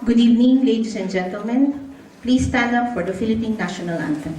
Good evening, ladies and gentlemen. Please stand up for the Philippine National Anthem.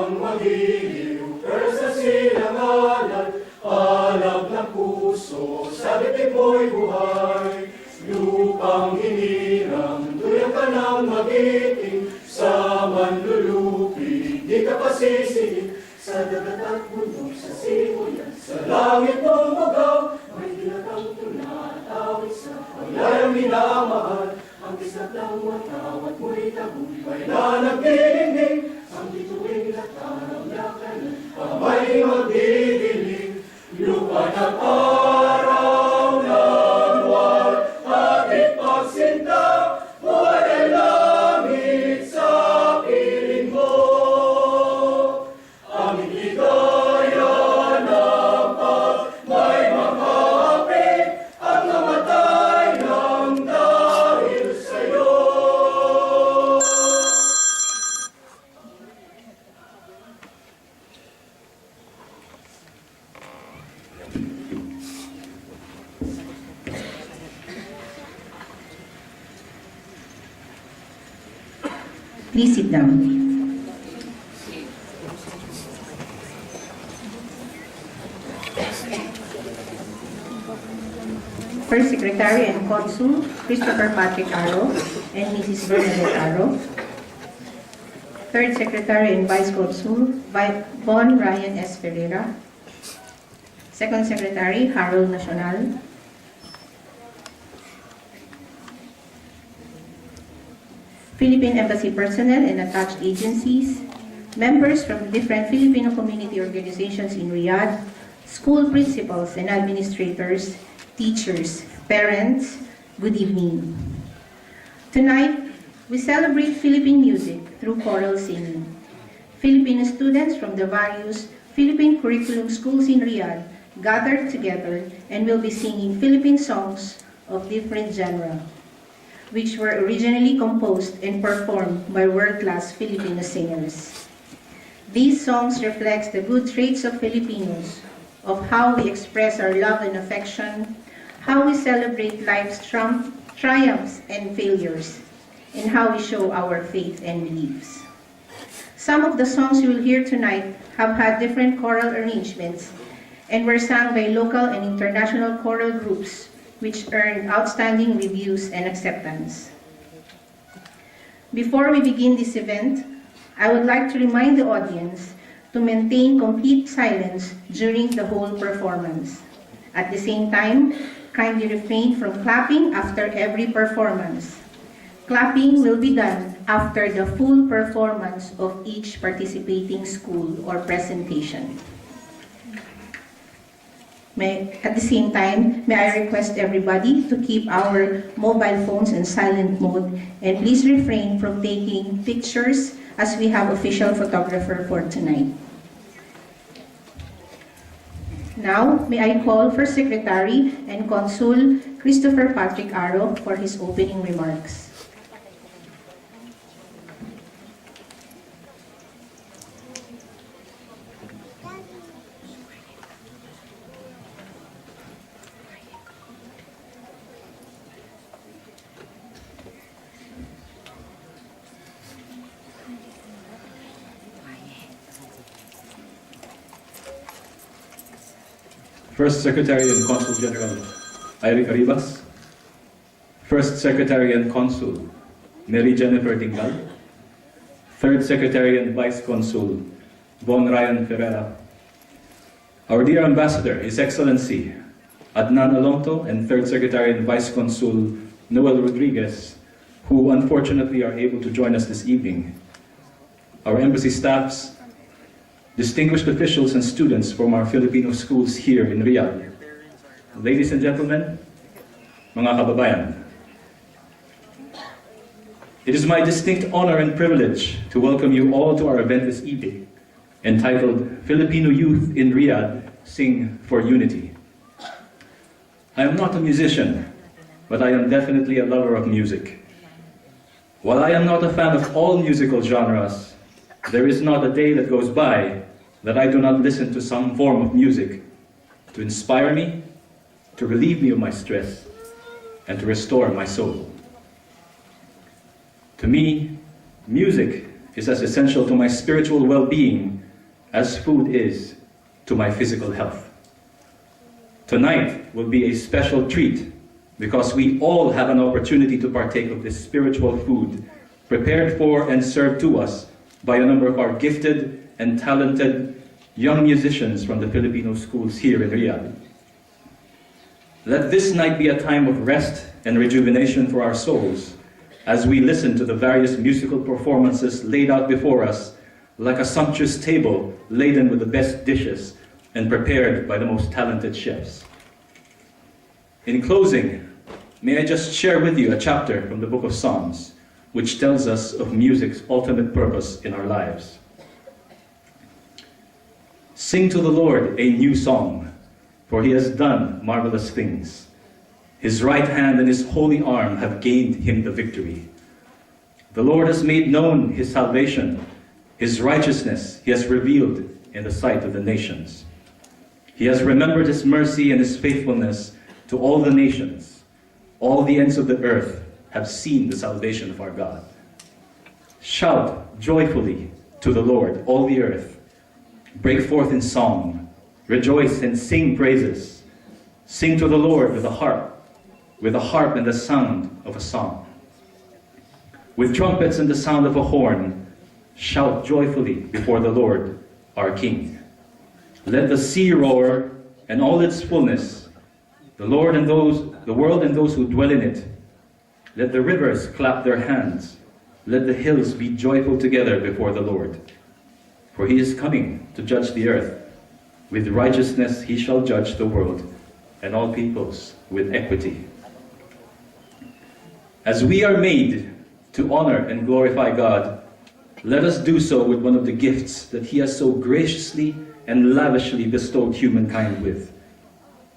Magiliw, pero sa silanganan, alab ng puso, sabit mo'y buhay. Lupang hinirang, tuyang ka ng magiting, sa manlulupi, di ka pasisingin. Sa dagat at bundok, sa simulan, sa langit mong bugaw, may tinatang tunatawid sa paglayang minamahal. Ang kisat ng watawat mo'y tagumpay na nagdilingding, ang bituing latarang yakanan, pamay magdidilig, lupa ng araw ng buwan, ating pagsinta, buwan ay langit sa piling mo. Aming ligaya ng pag may makapit, at namatay ng dahil sa'yo. Please sit down. First Secretary and Consul, Christopher Patrick Aro and Mrs. Bernadette Aro. Third Secretary and Vice Consul, Von Ryan S. Ferreira. Second Secretary, Harold Nacional. Philippine Embassy personnel and attached agencies, members from different Filipino community organizations in Riyadh, school principals and administrators, teachers, parents, good evening. Tonight, we celebrate Philippine music through choral singing. Filipino students from the various Philippine curriculum schools in Riyadh gathered together and will be singing Philippine songs of different genres, which were originally composed and performed by world-class Filipino singers. These songs reflect the good traits of Filipinos, of how we express our love and affection, how we celebrate life's triumphs and failures, and how we show our faith and beliefs. Some of the songs you will hear tonight have had different choral arrangements and were sung by local and international choral groups, which earned outstanding reviews and acceptance. Before we begin this event, I would like to remind the audience to maintain complete silence during the whole performance. At the same time, kindly refrain from clapping after every performance. Clapping will be done after the full performance of each participating school or presentation. At the same time, may I request everybody to keep our mobile phones in silent mode and please refrain from taking pictures as we have official photographer for tonight. Now, may I call First Secretary and Consul Christopher Patrick Aro for his opening remarks. First Secretary and Consul General Eric Arribas, First Secretary and Consul Mary Jennifer Dingal, Third Secretary and Vice Consul Von Ryan Ferreira, our dear Ambassador, His Excellency Adnan Alonto, and Third Secretary and Vice Consul Noel Rodriguez, who unfortunately are able to join us this evening, our embassy staffs, distinguished officials and students from our Filipino schools here in Riyadh. Ladies and gentlemen, mga kababayan, It is my distinct honor and privilege to welcome you all to our event this evening, entitled Filipino Youth in Riyadh Sing for Unity. I am not a musician, but I am definitely a lover of music. While I am not a fan of all musical genres, there is not a day that goes by that I do not listen to some form of music to inspire me, to relieve me of my stress, and to restore my soul. To me, music is as essential to my spiritual well-being as food is to my physical health. Tonight will be a special treat because we all have an opportunity to partake of this spiritual food prepared for and served to us by a number of our gifted and talented young musicians from the Filipino schools here in Riyadh. Let this night be a time of rest and rejuvenation for our souls as we listen to the various musical performances laid out before us like a sumptuous table laden with the best dishes and prepared by the most talented chefs. In closing, may I just share with you a chapter from the book of Psalms, which tells us of music's ultimate purpose in our lives. Sing to the Lord a new song, for he has done marvelous things. His right hand and his holy arm have gained him the victory. The Lord has made known his salvation. His righteousness he has revealed in the sight of the nations. He has remembered his mercy and his faithfulness to all the nations. All the ends of the earth have seen the salvation of our God. Shout joyfully to the Lord, all the earth. Break forth in song. Rejoice and sing praises. Sing to the Lord with a harp and the sound of a song. With trumpets and the sound of a horn, shout joyfully before the Lord, our King. Let the sea roar and all its fullness, the world and those who dwell in it. Let the rivers clap their hands. Let the hills be joyful together before the Lord. For he is coming to judge the earth. With righteousness he shall judge the world, and all peoples with equity. As we are made to honor and glorify God, let us do so with one of the gifts that he has so graciously and lavishly bestowed humankind with.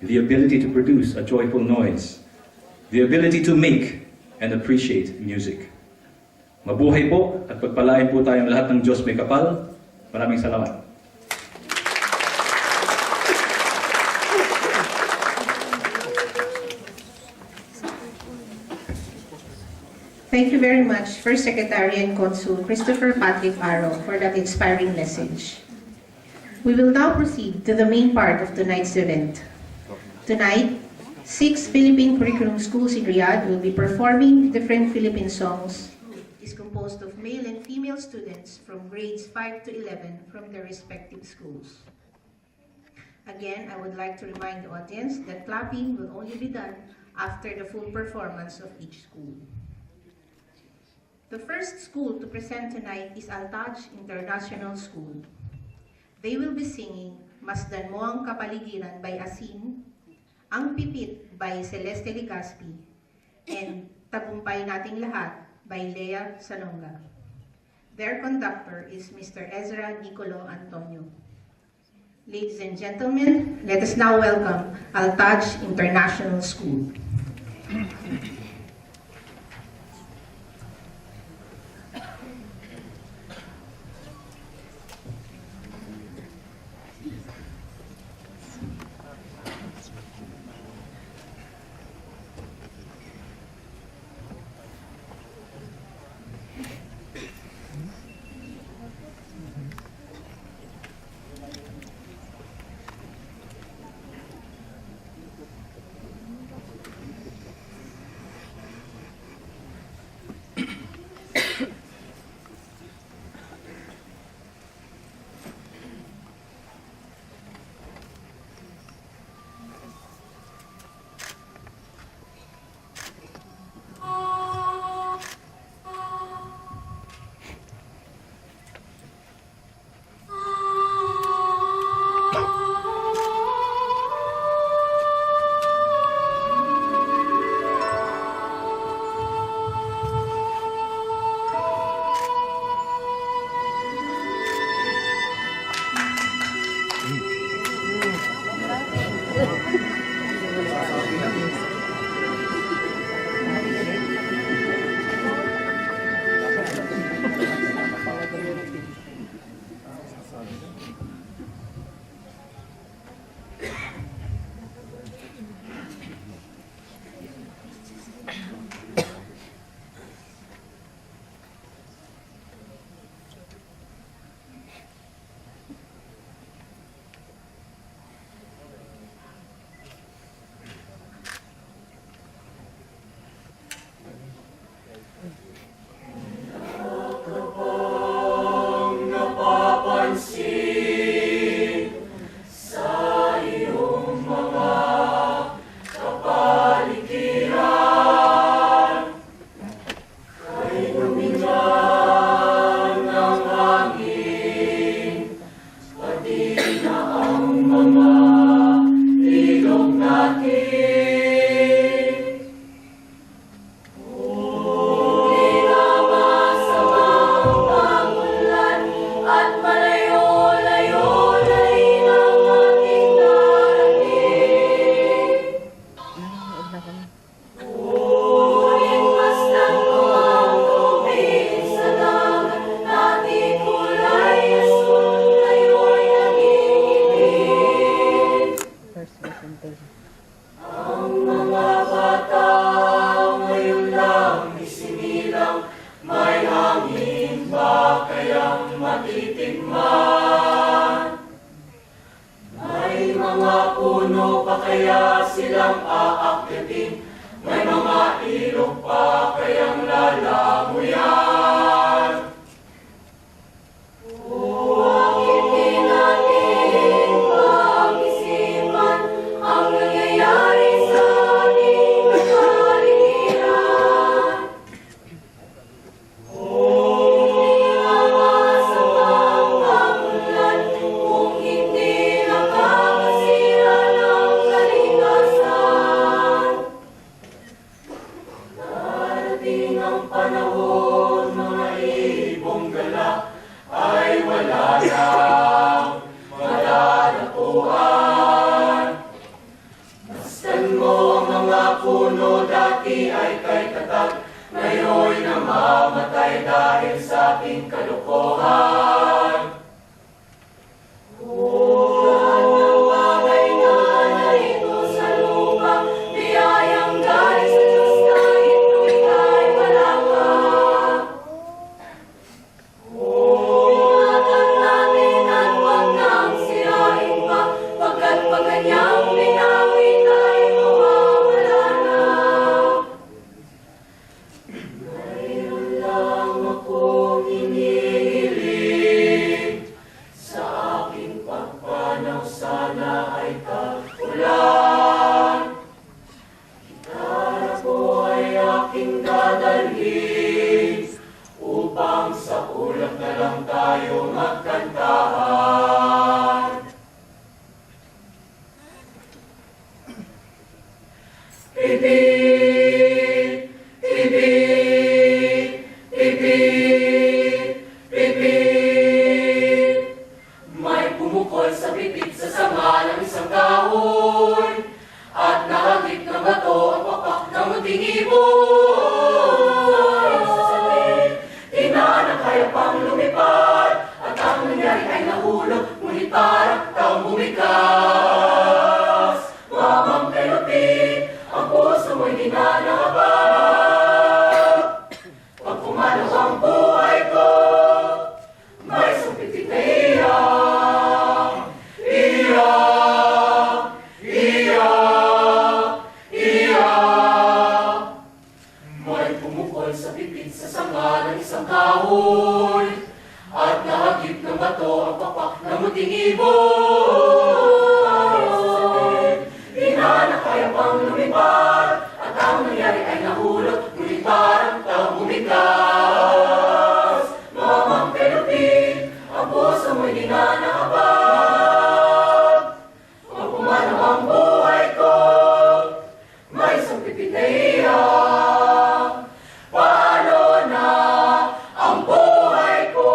The ability to produce a joyful noise. The ability to make and appreciate music. Mabuhay po at pagpalain po tayong lahat ng Diyos may kapal. Maraming salamat. Thank you very much, First Secretary and Consul Christopher Patrick Arrow, for that inspiring message. We will now proceed to the main part of tonight's event. Tonight, 6 Philippine curriculum schools in Riyadh will be performing different Philippine songs. It is composed of male and female students from grades 5 to 11 from their respective schools. Again, I would like to remind the audience that clapping will only be done after the full performance of each school. The first school to present tonight is ALTAJ International School. They will be singing Masdan Mo Ang Kapaligiran by Asin, Ang Pipit by Celeste Ligaspi, and Tagumpay Nating Lahat by Lea Salonga. Their conductor is Mr. Ezra Nicolo Antonio. Ladies and gentlemen, let us now welcome ALTAJ International School. Darating ang panahon, mga ibong gala ay wala nang matatapuan. Masdan mo ang mga puno, dati ay kay tatag, ngayon'y namamatay dahil sa ating kalokohan. Upang sa ulap na lang tayo magkantahan. Pipit, pipit, pipit, pipit. May pumukol sa pipit sa sama ng isang dahon, at nakagip ng bato ang papak ng munting ibon. Kaya pang lumipad, at ang nangyari ay nahulog, ngunit parang taong bumikas. Mamang Pelopi, ang puso mo'y di na nakabag. Pag pumanaw ang buhay ko, may sumpitit na iyak. Iyak, iyak, iyak. May pumukol sa pipit sa sanga ng isang kahoy, at nahagip ng bato ang papak ng munting ibon. Di na kaya pang lumipad, at ang nangyari ay nahulog, ngunit parang taong bumikas. Mamang Pelopi, ang puso mo'y di na nakabag. Pag pumanaw ang buhay ko, may isang pipit na iyak. Paano na ang buhay ko?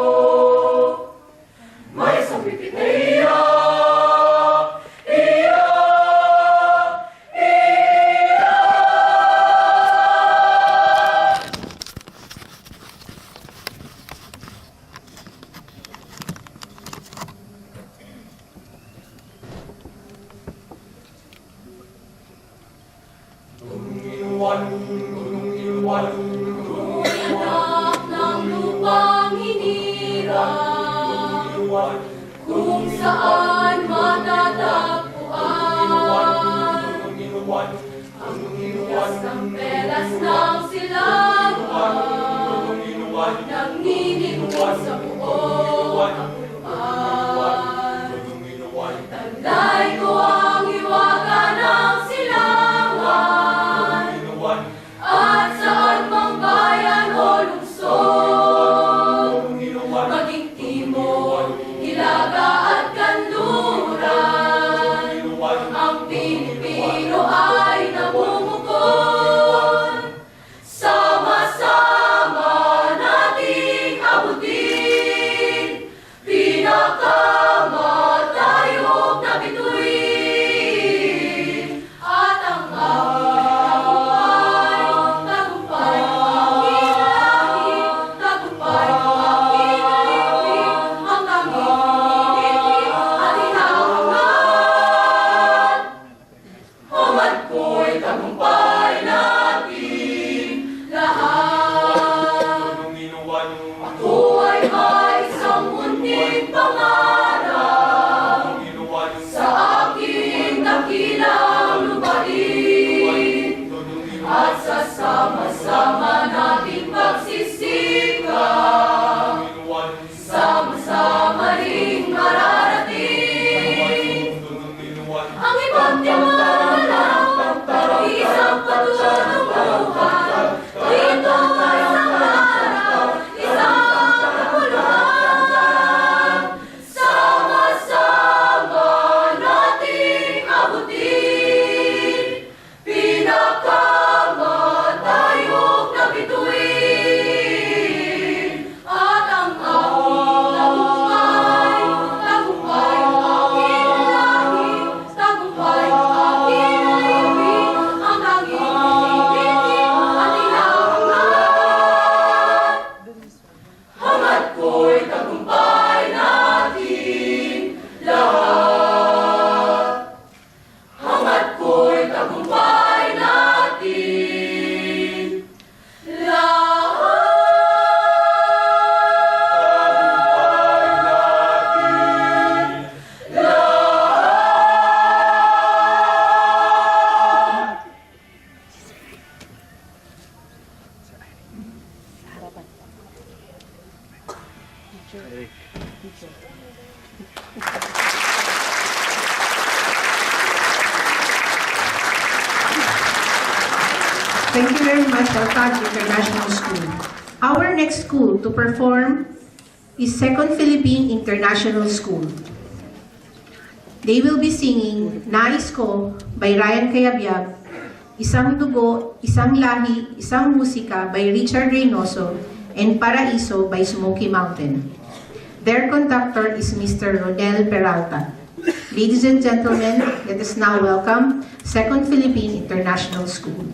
May isang pipit na iyak, iyak, iyak. Anak ng lupang hinirang, kung saan matatagpuan ang tigas ng pelas ng silangan, nagniningning sa buong kapuluan. Tandai ko ang hiwaga ng silangan, at saan mang bayan o lungsod, maging timog, hilaga at kanluran, ang Pilipino ay namumukod. Thank you very much, ALTAJ International School. Our next school to perform is Second Philippine International School. They will be singing Nais Ko by Ryan Cayabyab, Isang Dugo, Isang Lahi, Isang Musika by Richard Reynoso, and Paraiso by Smoky Mountain. Their conductor is Mr. Rodel Peralta. Ladies and gentlemen, let us now welcome Second Philippine International School.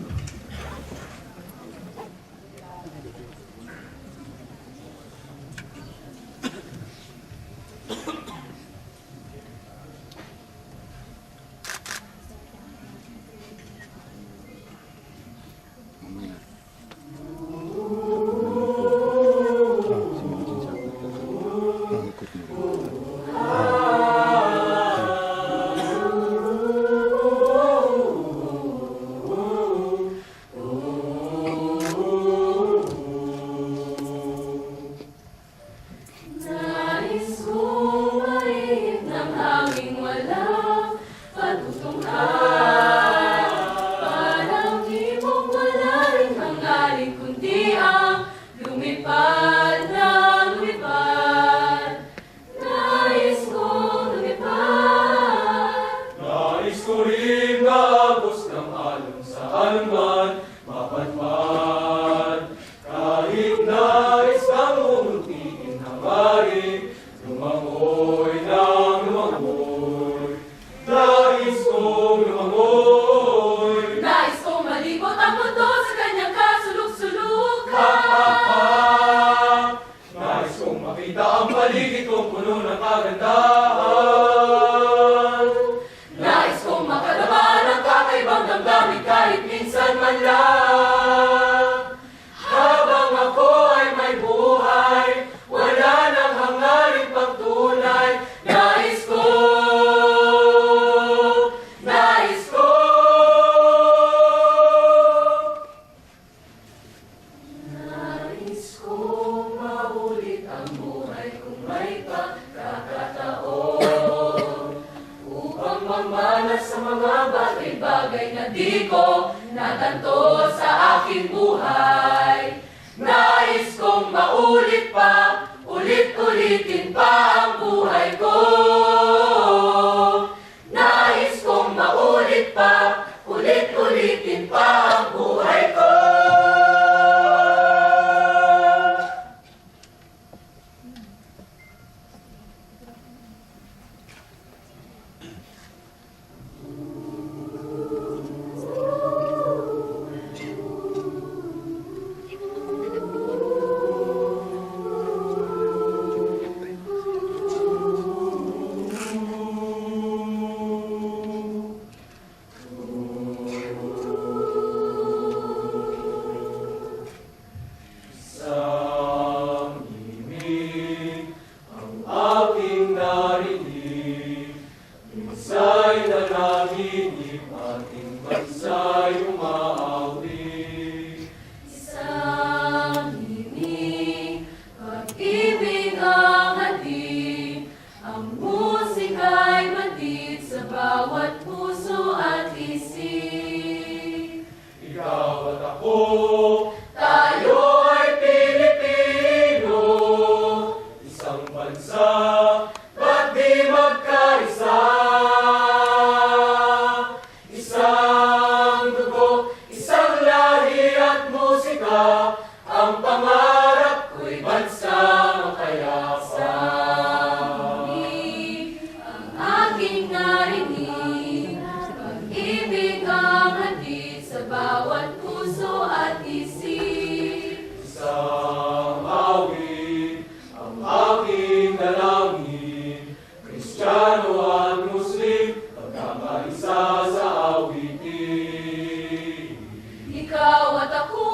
Ikaw at ako,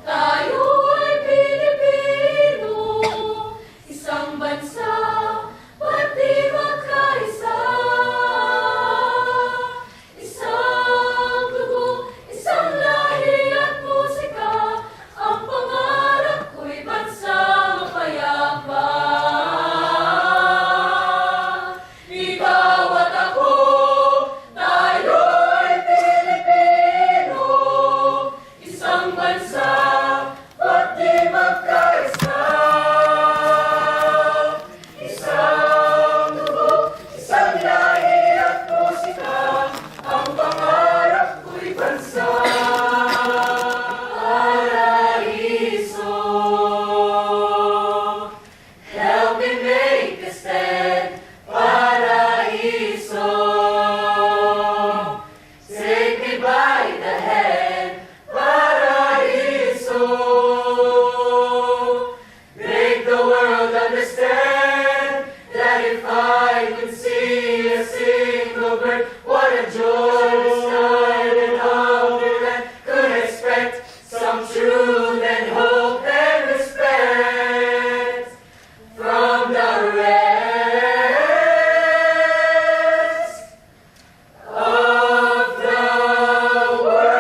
tayo ay bansa, ba't di magkaisa? Isang dugo, isang lahi at musika, ang pangarap ko'y bansa. Paraiso, help me make a stand. Paraiso, take me by the hand. Paraiso, make the world understand that if I could see a single bird, what a joy this kind and hungry land could expect some truth and hope and respect from the rest of the world.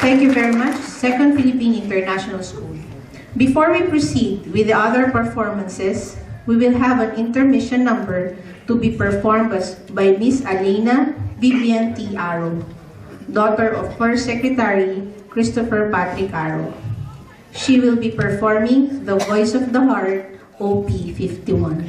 Thank you very much. Second Philippine International School. Before we proceed with the other performances, we will have an intermission number to be performed by Miss Elena Vivian T. Aro, daughter of First Secretary Christopher Patrick Aro. She will be performing The Voice of the Heart, OP 51.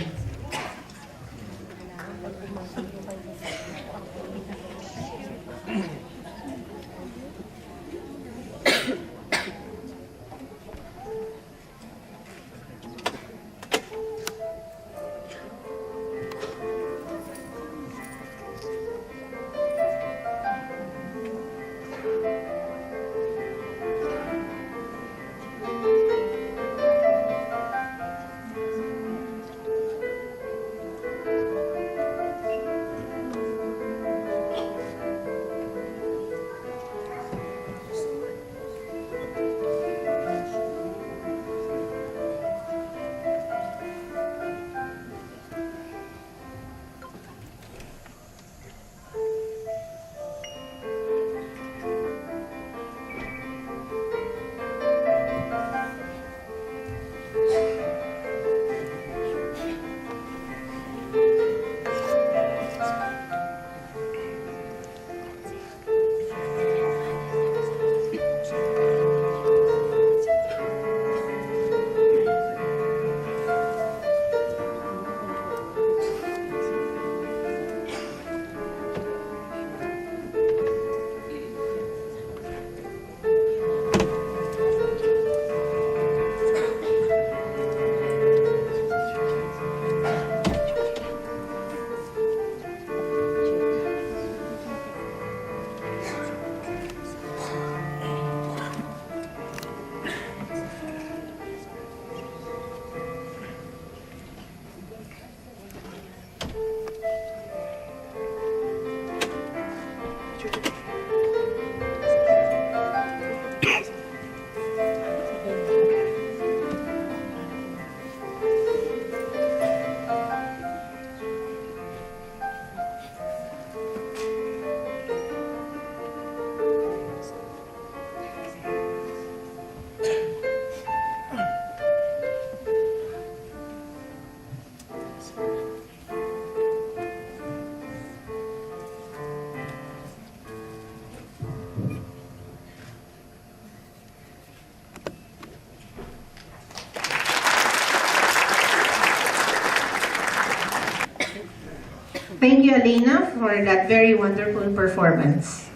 Thank you, Elena, for that very wonderful performance.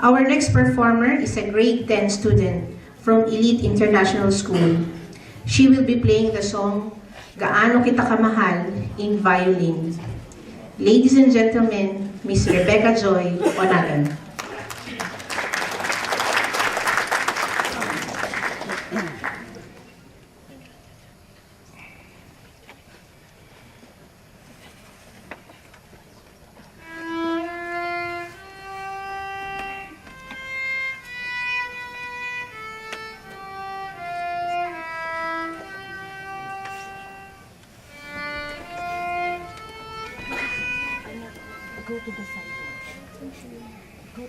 Our next performer is a grade 10 student from Elite International School. She will be playing the song, Gaano Kita Kamahal, in violin. Ladies and gentlemen, Miss Rebecca Joy Onagan. Go to the side. Go